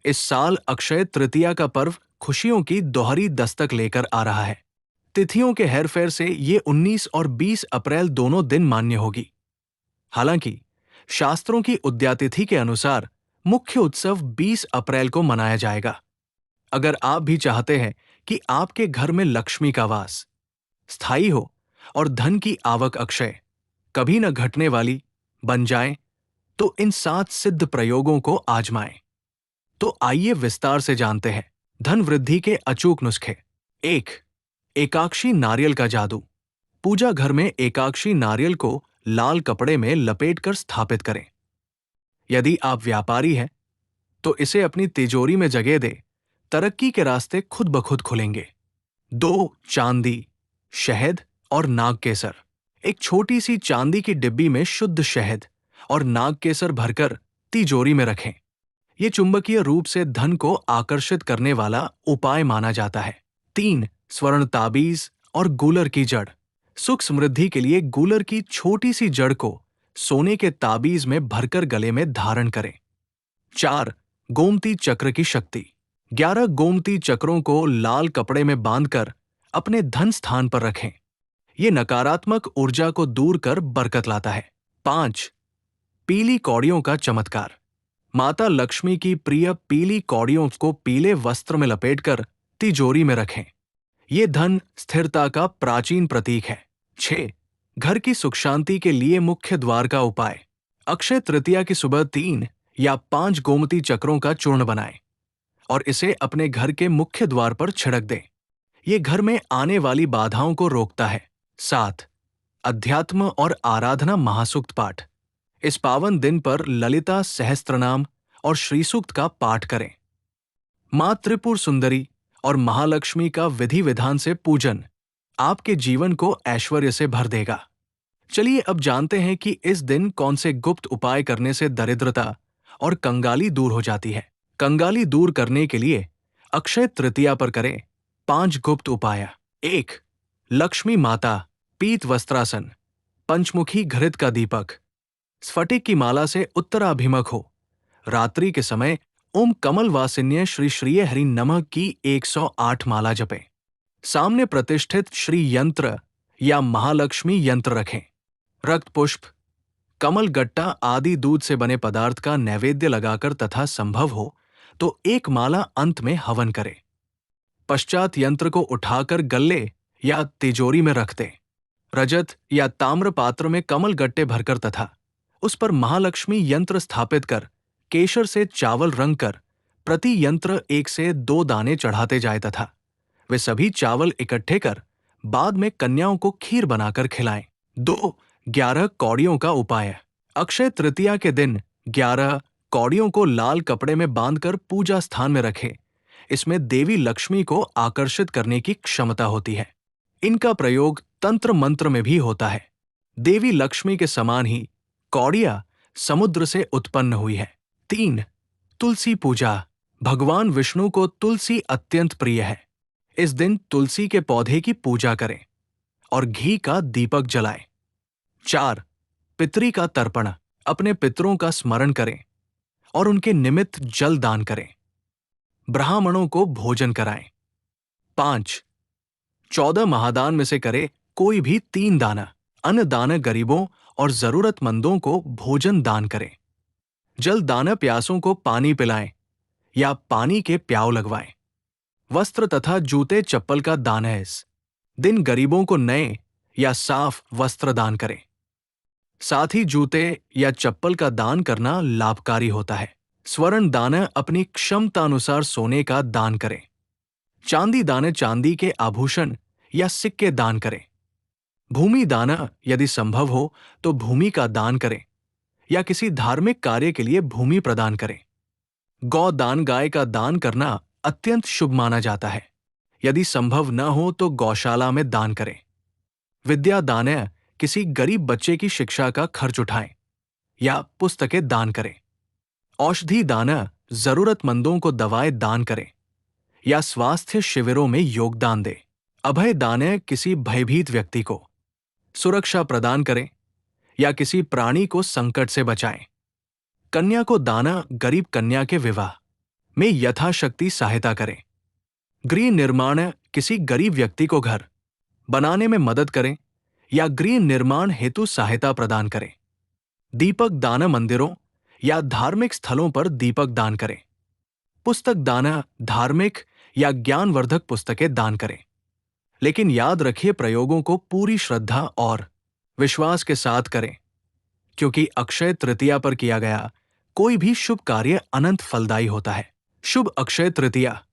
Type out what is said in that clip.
इस साल अक्षय तृतीया का पर्व खुशियों की दोहरी दस्तक लेकर आ रहा है। तिथियों के हेरफेर से ये 19 और 20 अप्रैल दोनों दिन मान्य होगी। हालांकि शास्त्रों की उद्यातिथि के अनुसार मुख्य उत्सव 20 अप्रैल को मनाया जाएगा। अगर आप भी चाहते हैं कि आपके घर में लक्ष्मी का वास स्थायी हो और धन की आवक अक्षय, कभी न घटने वाली बन जाए, तो इन 7 सिद्ध प्रयोगों को आजमाएं। तो आइए विस्तार से जानते हैं धन वृद्धि के अचूक नुस्खे। 1. एकाक्षी नारियल का जादू। पूजा घर में एकाक्षी नारियल को लाल कपड़े में लपेटकर स्थापित करें। यदि आप व्यापारी हैं तो इसे अपनी तिजोरी में जगह दें, तरक्की के रास्ते खुद ब खुद खुलेंगे। 2. चांदी, शहद और नागकेसर। एक छोटी सी चांदी की डिब्बी में शुद्ध शहद और नागकेसर भरकर तिजोरी में रखें। ये चुंबकीय रूप से धन को आकर्षित करने वाला उपाय माना जाता है। 3. स्वर्ण ताबीज और गूलर की जड़। सुख समृद्धि के लिए गूलर की छोटी सी जड़ को सोने के ताबीज में भरकर गले में धारण करें। 4. गोमती चक्र की शक्ति। 11 गोमती चक्रों को लाल कपड़े में बांधकर अपने धन स्थान पर रखें। ये नकारात्मक ऊर्जा को दूर कर बरकत लाता है। 5. पीली कौड़ियों का चमत्कार। माता लक्ष्मी की प्रिय पीली कौड़ियों को पीले वस्त्र में लपेटकर तिजोरी में रखें। ये धन स्थिरता का प्राचीन प्रतीक है। 6. घर की सुख शांति के लिए मुख्य द्वार का उपाय। अक्षय तृतीया की सुबह 3 या 5 गोमती चक्रों का चूर्ण बनाएं और इसे अपने घर के मुख्य द्वार पर छिड़क दें। ये घर में आने वाली बाधाओं को रोकता है। 7. अध्यात्म और आराधना महासूक्त पाठ। इस पावन दिन पर ललिता सहस्त्रनाम और श्रीसूक्त का पाठ करें। मां त्रिपुर सुंदरी और महालक्ष्मी का विधि विधान से पूजन आपके जीवन को ऐश्वर्य से भर देगा। चलिए अब जानते हैं कि इस दिन कौन से गुप्त उपाय करने से दरिद्रता और कंगाली दूर हो जाती है। कंगाली दूर करने के लिए अक्षय तृतीया पर करें 5 गुप्त उपाय। 1. लक्ष्मी माता पीत वस्त्रासन, पंचमुखी घृत का दीपक, स्फटिक की माला से उत्तराभिमुख हो। रात्रि के समय ओम कमल वासिन्य श्री श्रीय हरि नमः की 108 माला जपें। सामने प्रतिष्ठित श्री यंत्र या महालक्ष्मी यंत्र रखें। रक्त पुष्प, कमल गट्टा आदि दूध से बने पदार्थ का नैवेद्य लगाकर तथा संभव हो तो एक माला अंत में हवन करें। पश्चात यंत्र को उठाकर गल्ले या तिजोरी में रख दें। रजत या ताम्र पात्र में कमल गट्टे भरकर तथा उस पर महालक्ष्मी यंत्र स्थापित कर केशर से चावल रंग कर प्रति यंत्र 1 से 2 दाने चढ़ाते जाए तथा वे सभी चावल इकट्ठे कर बाद में कन्याओं को खीर बनाकर खिलाएं। 2. 11 कौड़ियों का उपाय। अक्षय तृतीया के दिन 11 कौड़ियों को लाल कपड़े में बांधकर पूजा स्थान में रखें। इसमें देवी लक्ष्मी को आकर्षित करने की क्षमता होती है। इनका प्रयोग तंत्र मंत्र में भी होता है। देवी लक्ष्मी के समान ही कौड़िया समुद्र से उत्पन्न हुई है। 3. तुलसी पूजा। भगवान विष्णु को तुलसी अत्यंत प्रिय है। इस दिन तुलसी के पौधे की पूजा करें और घी का दीपक जलाएं। 4. पितरी का तर्पण। अपने पितरों का स्मरण करें और उनके निमित्त जल दान करें। ब्राह्मणों को भोजन कराएं। 5. 14 महादान में से करे कोई भी 3 दाना अन्न दान गरीबों और जरूरतमंदों को भोजन दान करें। जल दान प्यासों को पानी पिलाएं या पानी के प्याव लगवाएं। वस्त्र तथा जूते चप्पल का दान है। इस दिन गरीबों को नए या साफ वस्त्र दान करें। साथ ही जूते या चप्पल का दान करना लाभकारी होता है। स्वर्ण दान अपनी क्षमतानुसार सोने का दान करें। चांदी दान चांदी के आभूषण या सिक्के दान करें। भूमि दान यदि संभव हो तो भूमि का दान करें या किसी धार्मिक कार्य के लिए भूमि प्रदान करें। गौ दान गाय का दान करना अत्यंत शुभ माना जाता है। यदि संभव न हो तो गौशाला में दान करें। विद्या दान किसी गरीब बच्चे की शिक्षा का खर्च उठाएं या पुस्तकें दान करें। औषधि दान जरूरतमंदों को दवाएं दान करें या स्वास्थ्य शिविरों में योगदान दें। अभय दान किसी भयभीत व्यक्ति को सुरक्षा प्रदान करें या किसी प्राणी को संकट से बचाएं। कन्या को दान गरीब कन्या के विवाह। में यथाशक्ति सहायता करें। गृह निर्माण किसी गरीब व्यक्ति को घर बनाने में मदद करें या गृह निर्माण हेतु सहायता प्रदान करें। दीपक दान मंदिरों या धार्मिक स्थलों पर दीपक दान करें। पुस्तक दान धार्मिक या ज्ञानवर्धक पुस्तकें दान करें। लेकिन याद रखिए, प्रयोगों को पूरी श्रद्धा और विश्वास के साथ करें, क्योंकि अक्षय तृतीया पर किया गया कोई भी शुभ कार्य अनंत फलदायी होता है। शुभ अक्षय तृतीया